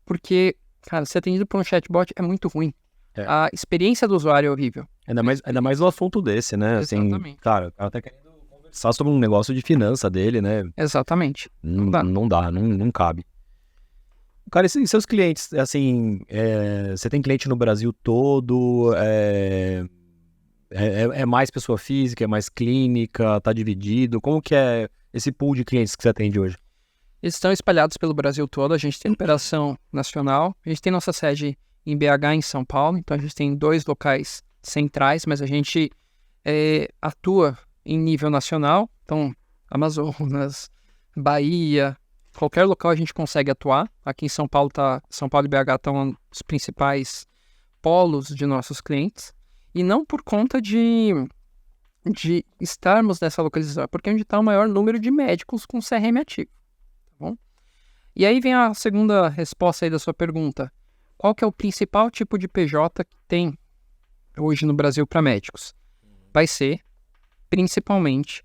Porque, cara, ser atendido por um chatbot é muito ruim. A experiência do usuário é horrível. Ainda mais um assunto desse, né? Exatamente. Assim, cara, o cara tá querendo conversar sobre um negócio de finança dele, né? Exatamente. Não dá, não cabe. Cara, e seus clientes, assim, você tem cliente no Brasil todo, é mais pessoa física, é mais clínica, tá dividido? Como que é esse pool de clientes que você atende hoje? Eles estão espalhados pelo Brasil todo, a gente tem operação nacional, a gente tem nossa sede em BH e em São Paulo, então a gente tem 2 locais centrais, mas a gente atua em nível nacional, então Amazonas, Bahia, qualquer local a gente consegue atuar. Aqui em São Paulo e BH estão os principais polos de nossos clientes, e não por conta de estarmos nessa localização, é porque é onde está o maior número de médicos com CRM ativo, tá bom? E aí vem a segunda resposta aí da sua pergunta. Qual que é o principal tipo de PJ que tem hoje no Brasil para médicos? Vai ser, principalmente,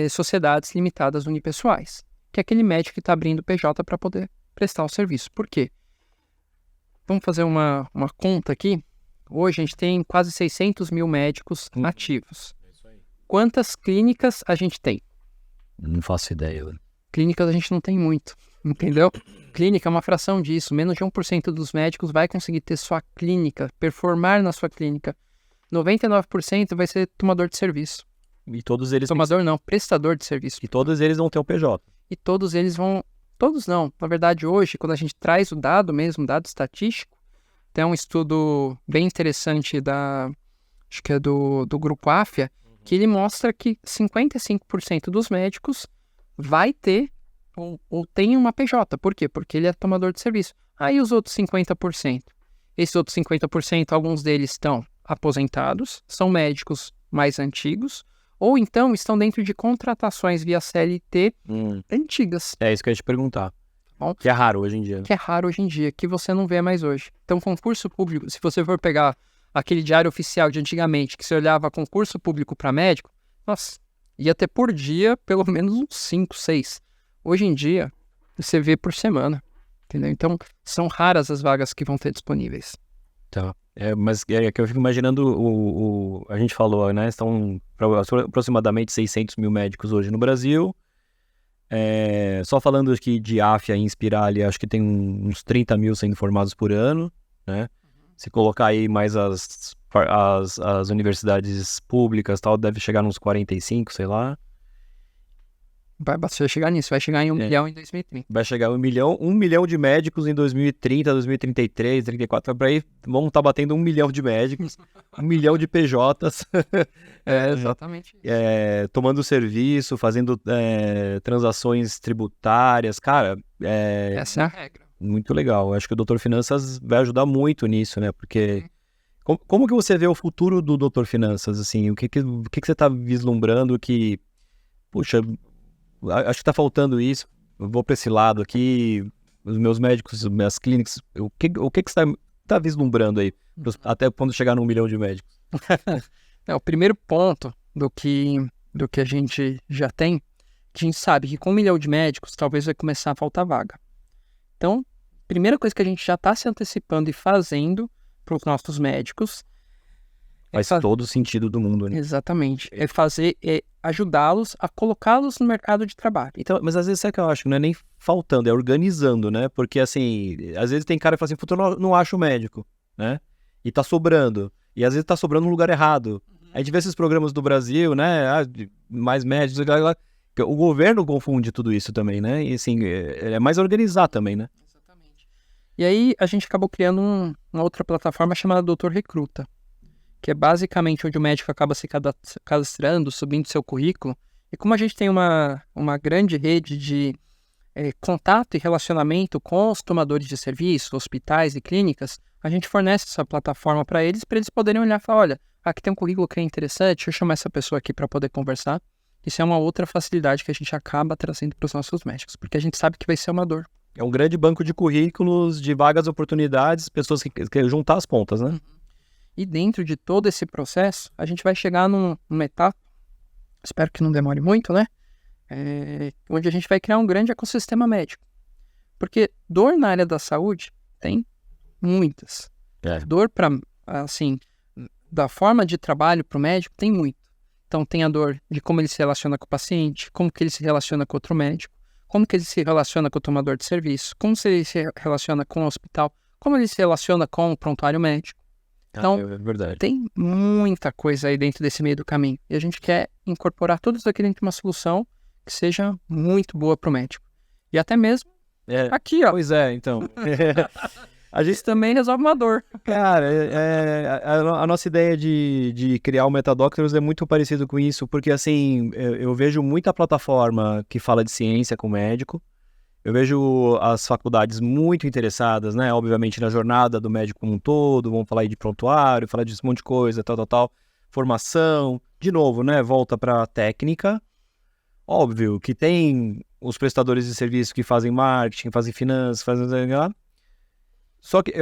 sociedades limitadas unipessoais, que é aquele médico que está abrindo PJ para poder prestar o serviço. Por quê? Vamos fazer uma conta aqui. Hoje a gente tem quase 600 mil médicos ativos. Quantas clínicas a gente tem? Não faço ideia, velho. Clínicas a gente não tem muito, entendeu? Clínica é uma fração disso. Menos de 1% dos médicos vai conseguir ter sua clínica, performar na sua clínica 99% vai ser tomador de serviço. E todos eles Tomador não, prestador de serviço. e todos eles vão ter o PJ. E todos eles vão... Todos não. Na verdade, hoje, quando a gente traz o dado mesmo, dado estatístico, tem um estudo bem interessante acho que é do Grupo AFIA, que ele mostra que 55% dos médicos vai ter ou tem uma PJ. Por quê? Porque ele é tomador de serviço. Aí os outros 50%. Esses outros 50%, alguns deles estão aposentados, são médicos mais antigos, ou então estão dentro de contratações via CLT antigas. É isso que eu ia te perguntar. Bom. Que é raro hoje em dia. Que é raro hoje em dia, que você não vê mais hoje. Então, concurso público, se você for pegar aquele diário oficial de antigamente, que você olhava concurso público para médico, nossa, ia ter por dia pelo menos uns 5, 6. Hoje em dia, você vê por semana, entendeu? Então, são raras as vagas que vão ter disponíveis. Tá. Mas é que eu fico imaginando, a gente falou, né? Estão aproximadamente 600 mil médicos hoje no Brasil. Só falando aqui de AFIA e Inspirali, acho que tem uns 30 mil sendo formados por ano, né? Se colocar aí mais as universidades públicas, tal, deve chegar nos 45, sei lá. Vai chegar nisso, vai chegar em 1 milhão em 2030. Vai chegar 1 milhão de médicos em 2030, 2033, 2034, para aí vão estar batendo 1 milhão de médicos, 1 milhão de PJs. Exatamente isso. Tomando serviço, fazendo transações tributárias, cara, Essa é a regra. muito legal. Acho que o Doutor Finanças vai ajudar muito nisso, né? Porque como que você vê o futuro do Doutor Finanças, assim? O que você está vislumbrando que, puxa, acho que tá faltando isso, eu vou para esse lado aqui, os meus médicos, minhas clínicas, o que você tá vislumbrando aí, até quando chegar no 1 milhão de médicos? O primeiro ponto do que a gente já tem, que a gente sabe que com 1 milhão de médicos, talvez vai começar a faltar vaga. Então, primeira coisa que a gente já está se antecipando e fazendo para os nossos médicos... Faz todo o sentido do mundo, né? Exatamente. É ajudá-los a colocá-los no mercado de trabalho. Então, mas às vezes é que eu acho que não é nem faltando, é organizando, né? Porque assim, às vezes tem cara que fala assim, puta, eu não acho médico, né? E tá sobrando. E às vezes tá sobrando no lugar errado. A gente vê esses programas do Brasil, né? Mais médicos, o governo confunde tudo isso também, né? E assim, é mais organizar também, né? Exatamente. E aí a gente acabou criando uma outra plataforma chamada Doutor Recruta, que é basicamente onde o médico acaba se cadastrando, subindo seu currículo. E como a gente tem uma grande rede de contato e relacionamento com os tomadores de serviço, hospitais e clínicas, a gente fornece essa plataforma para eles poderem olhar e falar, olha, aqui tem um currículo que é interessante, deixa eu chamar essa pessoa aqui para poder conversar. Isso é uma outra facilidade que a gente acaba trazendo para os nossos médicos, porque a gente sabe que vai ser uma dor. É um grande banco de currículos, de vagas, oportunidades, pessoas que querem juntar as pontas, né? E dentro de todo esse processo, a gente vai chegar numa etapa, espero que não demore muito, né? Onde a gente vai criar um grande ecossistema médico. Porque dor na área da saúde tem muitas. Dor da forma de trabalho para o médico tem muito. Então tem a dor de como ele se relaciona com o paciente, como que ele se relaciona com outro médico, como que ele se relaciona com o tomador de serviço, como ele se relaciona com o hospital, como ele se relaciona com o prontuário médico. Então, é verdade. Tem muita coisa aí dentro desse meio do caminho. E a gente quer incorporar tudo isso aqui dentro de uma solução que seja muito boa para o médico. E até mesmo aqui, ó. Pois é, então. A gente também resolve uma dor. Cara, a nossa ideia de criar o Metadoctors é muito parecido com isso, porque assim, eu vejo muita plataforma que fala de ciência com médico. Eu vejo as faculdades muito interessadas, né? Obviamente na jornada do médico como um todo, vamos falar aí de prontuário, falar disso um monte de coisa, tal. Formação, de novo, né? Volta para técnica. Óbvio que tem os prestadores de serviço que fazem marketing, fazem finanças, Só que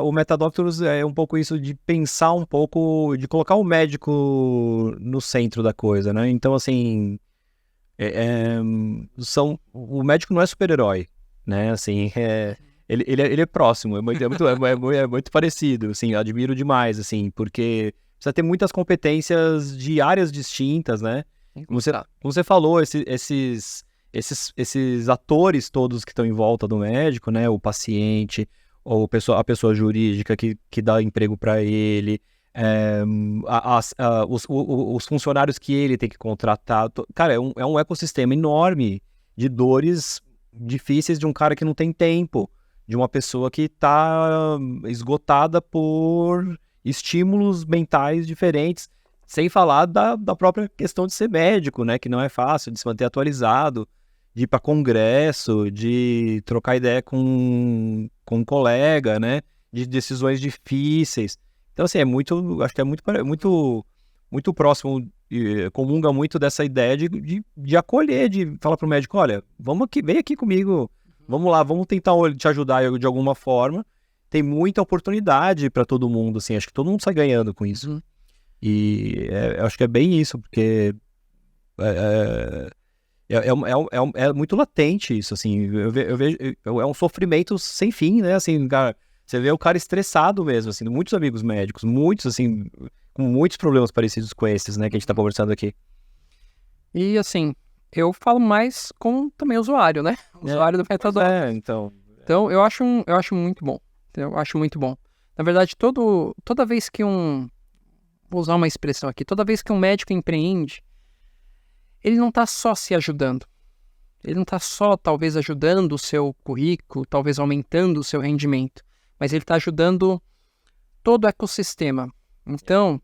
o Metadoctors é um pouco isso de pensar um pouco, de colocar o médico no centro da coisa, né? Então, assim... o médico não é super-herói, né, assim, ele é próximo, é muito parecido, assim, admiro demais, assim, porque precisa ter muitas competências de áreas distintas, né, como você falou, esses atores todos que estão em volta do médico, né, o paciente, ou a pessoa jurídica que dá emprego para ele, os funcionários que ele tem que contratar. Cara, é um ecossistema enorme de dores difíceis de um cara que não tem tempo, de uma pessoa que está esgotada por estímulos mentais diferentes, sem falar da própria questão de ser médico, né? Que não é fácil, de se manter atualizado, de ir para congresso, de trocar ideia com um colega, né? De decisões difíceis. Então, assim, acho que é muito próximo, comunga muito dessa ideia de acolher, de falar pro médico, olha, vamos aqui, vem aqui comigo, vamos lá, vamos tentar te ajudar de alguma forma. Tem muita oportunidade para todo mundo, assim, acho que todo mundo sai ganhando com isso. E eu acho que é bem isso, porque é muito latente isso, assim, eu vejo, é um sofrimento sem fim, né, assim, cara, você vê o cara estressado mesmo, assim, muitos amigos médicos, muitos, assim, com muitos problemas parecidos com esses, né, que a gente tá conversando aqui. E, assim, eu falo mais com também usuário, né? Usuário do Metadoc. Então... Então, eu acho muito bom. Eu acho muito bom. Na verdade, toda vez que vou usar uma expressão aqui, toda vez que um médico empreende, ele não tá só se ajudando. Ele não tá só, talvez, ajudando o seu currículo, talvez aumentando o seu rendimento, mas ele tá ajudando todo o ecossistema. Então,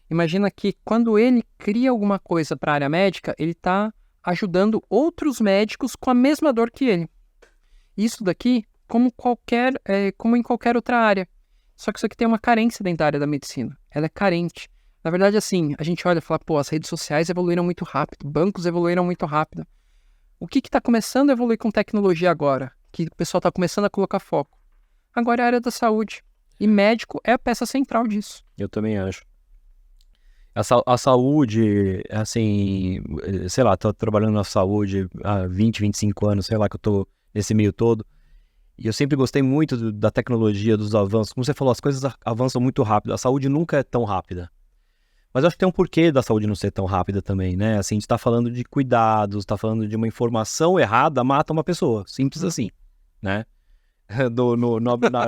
imagina que quando ele cria alguma coisa para a área médica, ele está ajudando outros médicos com a mesma dor que ele. Isso daqui, como em qualquer outra área. Só que isso aqui tem uma carência dentro da área da medicina. Ela é carente. Na verdade, assim, a gente olha e fala, pô, as redes sociais evoluíram muito rápido, bancos evoluíram muito rápido. O que está começando a evoluir com tecnologia agora? Que o pessoal está começando a colocar foco? Agora é a área da saúde. E médico é a peça central disso. Eu também acho. A saúde, assim, sei lá, tô trabalhando na saúde há 20, 25 anos, sei lá, que eu tô nesse meio todo. E eu sempre gostei muito da tecnologia, dos avanços. Como você falou, as coisas avançam muito rápido. A saúde nunca é tão rápida. Mas eu acho que tem um porquê da saúde não ser tão rápida também, né? Assim, a gente tá falando de cuidados, tá falando de uma informação errada, mata uma pessoa. Simples assim, né?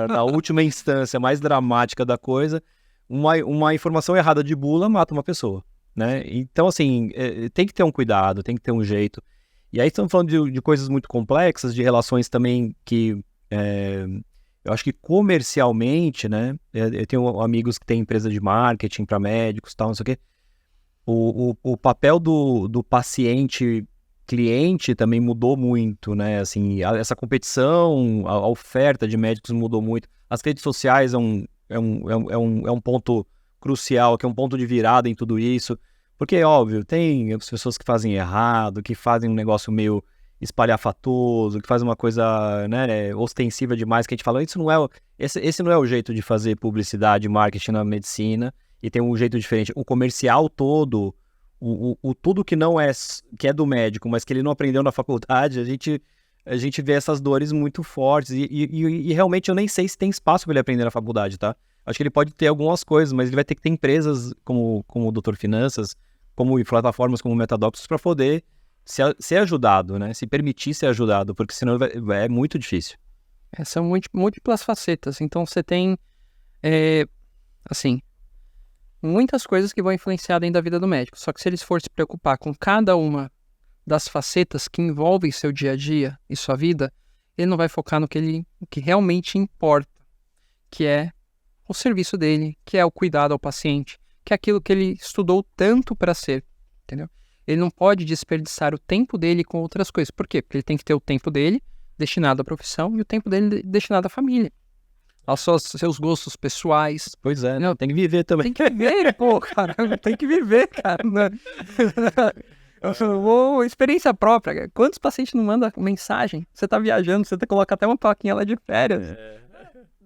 Na última instância mais dramática da coisa, uma informação errada de bula mata uma pessoa, né? Então, assim, tem que ter um cuidado, tem que ter um jeito. E aí estamos falando de coisas muito complexas, de relações também que eu acho que comercialmente, né? Eu tenho amigos que têm empresa de marketing para médicos e tal, não sei o quê. O papel do paciente cliente também mudou muito, né? Assim, essa competição, a oferta de médicos mudou muito. As redes sociais é um ponto crucial, que é um ponto de virada em tudo isso. Porque, óbvio, tem as pessoas que fazem errado, que fazem um negócio meio espalhafatoso, que faz uma coisa, né, ostensiva demais, que a gente fala, esse não é o jeito de fazer publicidade, marketing na medicina, e tem um jeito diferente. O comercial todo, tudo que não que é do médico, mas que ele não aprendeu na faculdade, a gente vê essas dores muito fortes, e realmente eu nem sei se tem espaço para ele aprender na faculdade, tá? Acho que ele pode ter algumas coisas, mas ele vai ter que ter empresas como o Doutor Finanças, como plataformas como o Metadocs para poder ser ajudado, né? Se permitir ser ajudado, porque senão é muito difícil. São múltiplas facetas. Então você tem, assim, muitas coisas que vão influenciar dentro da vida do médico. Só que se eles for se preocupar com cada uma das facetas que envolvem seu dia a dia e sua vida, ele não vai focar no que realmente importa, que é o serviço dele, que é o cuidado ao paciente, que é aquilo que ele estudou tanto para ser, entendeu? Ele não pode desperdiçar o tempo dele com outras coisas. Por quê? Porque ele tem que ter o tempo dele destinado à profissão e o tempo dele destinado à família. Aos seus gostos pessoais. Pois é, não, tem que viver também. Tem que viver, pô, cara. Tem que viver, cara. Experiência própria. Quantos pacientes não mandam mensagem? Você tá viajando, você coloca até uma plaquinha lá de férias.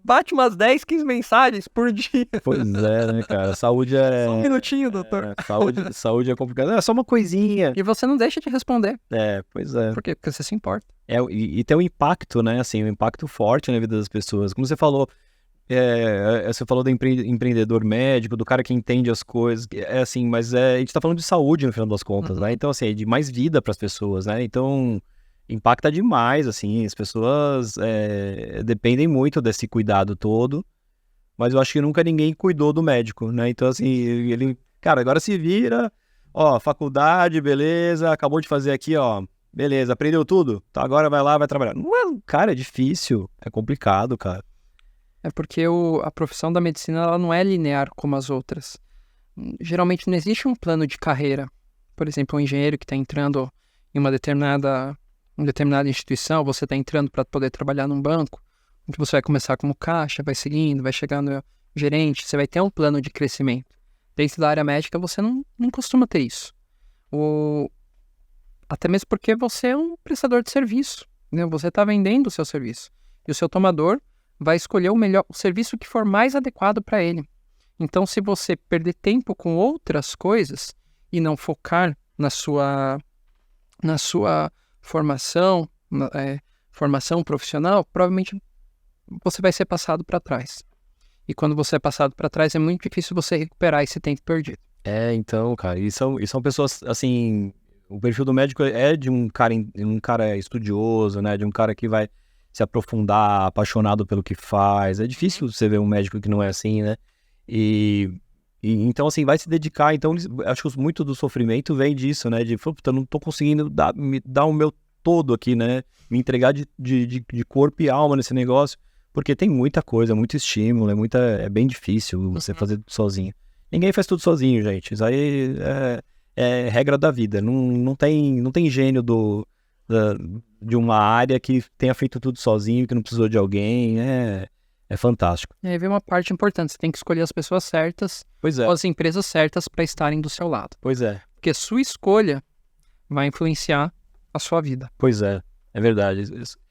Bate umas 10, 15 mensagens por dia. Pois é, né, cara? Saúde é... Só um minutinho, doutor. Saúde é complicado. É só uma coisinha. E você não deixa de responder. Pois é. Por quê? Porque você se importa. E tem um impacto, né? Assim, um impacto forte na vida das pessoas. Como você falou, você falou do empreendedor médico, do cara que entende as coisas. Assim, mas a gente tá falando de saúde no final das contas, né? Então, assim, é de mais vida para as pessoas, né? Então... impacta demais, assim, as pessoas dependem muito desse cuidado todo, mas eu acho que nunca ninguém cuidou do médico, né? Então, assim, ele, cara, agora se vira, ó, faculdade, beleza, acabou de fazer aqui, ó, beleza, aprendeu tudo? Tá, agora vai lá, vai trabalhar. Não é, cara, é difícil, é complicado, cara. É porque a profissão da medicina ela não é linear como as outras. Geralmente não existe um plano de carreira. Por exemplo, um engenheiro que está entrando em uma determinada instituição, você está entrando para poder trabalhar num banco, em que você vai começar como caixa, vai seguindo, vai chegando gerente, você vai ter um plano de crescimento. Dentro da área médica, você não costuma ter isso. Até mesmo porque você é um prestador de serviço, né? Você está vendendo o seu serviço. E o seu tomador vai escolher o serviço que for mais adequado para ele. Então, se você perder tempo com outras coisas e não focar na sua formação, formação profissional, provavelmente você vai ser passado para trás. E quando você é passado para trás, é muito difícil você recuperar esse tempo perdido. Então, cara, e são pessoas, assim, o perfil do médico é de um cara estudioso, né, de um cara que vai se aprofundar, apaixonado pelo que faz. É difícil você ver um médico que não é assim, né? Então, assim, vai se dedicar. Então, acho que muito do sofrimento vem disso, né? De, puta, não tô conseguindo me dar o meu todo aqui, né? Me entregar de corpo e alma nesse negócio. Porque tem muita coisa, muito estímulo, é bem difícil você fazer tudo sozinho. Ninguém faz tudo sozinho, gente. Isso aí é regra da vida. Não tem gênio de uma área que tenha feito tudo sozinho, que não precisou de alguém. É fantástico. E aí vem uma parte importante, você tem que escolher as pessoas certas Pois é. ou as empresas certas para estarem do seu lado. Pois é. Porque sua escolha vai influenciar a sua vida. Pois é. É verdade.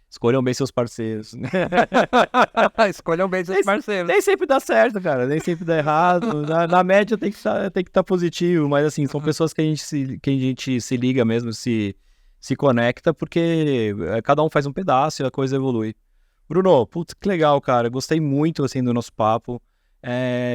Escolham bem seus parceiros. Escolham bem seus parceiros. Nem sempre dá certo, cara. Nem sempre dá errado. Na média tem que estar positivo. Mas, assim, são pessoas que a gente se liga mesmo, se conecta, porque cada um faz um pedaço e a coisa evolui. Bruno, putz, que legal, cara. Gostei muito, assim, do nosso papo.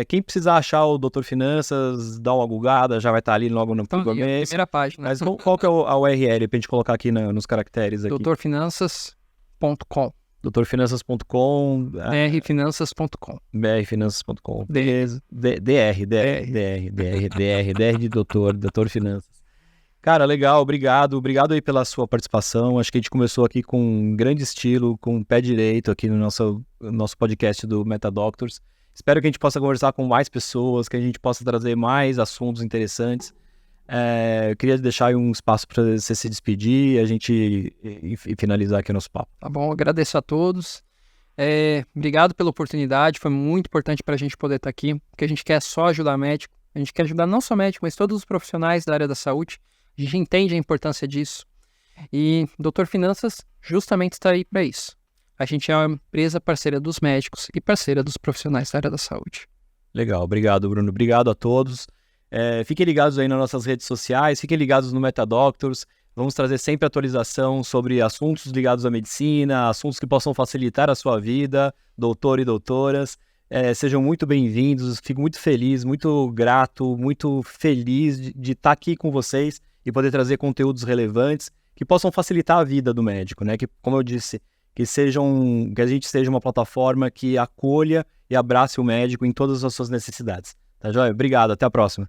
Quem precisar achar o Dr. Finanças, dá uma gulgada, já vai estar ali logo no começo. Primeira página. Mas qual que é a URL pra gente colocar aqui nos caracteres aqui? drfinanças.com drfinanças.com drfinanças.com brfinanças.com Beleza. DR de doutor Finanças. Cara, legal, obrigado aí pela sua participação. Acho que a gente começou aqui com um grande estilo, com o pé direito aqui no nosso podcast do MetaDoctors. Espero que a gente possa conversar com mais pessoas, que a gente possa trazer mais assuntos interessantes. Eu queria deixar aí um espaço para você se despedir e finalizar aqui o nosso papo. Tá bom, agradeço a todos. Obrigado pela oportunidade, foi muito importante para a gente poder estar aqui, porque a gente quer só ajudar médico, a gente quer ajudar não só médico, mas todos os profissionais da área da saúde. A gente entende a importância disso. E Dr. Finanças justamente está aí para isso. A gente é uma empresa parceira dos médicos e parceira dos profissionais da área da saúde. Legal, obrigado, Bruno. Obrigado a todos. Fiquem ligados aí nas nossas redes sociais, fiquem ligados no MetaDoctors. Vamos trazer sempre atualização sobre assuntos ligados à medicina, assuntos que possam facilitar a sua vida, doutor e doutoras. Sejam muito bem-vindos, fico muito feliz, muito grato, muito feliz de estar aqui com vocês e poder trazer conteúdos relevantes que possam facilitar a vida do médico, né? Que, como eu disse, que a gente seja uma plataforma que acolha e abrace o médico em todas as suas necessidades. Tá joia? Obrigado, até a próxima.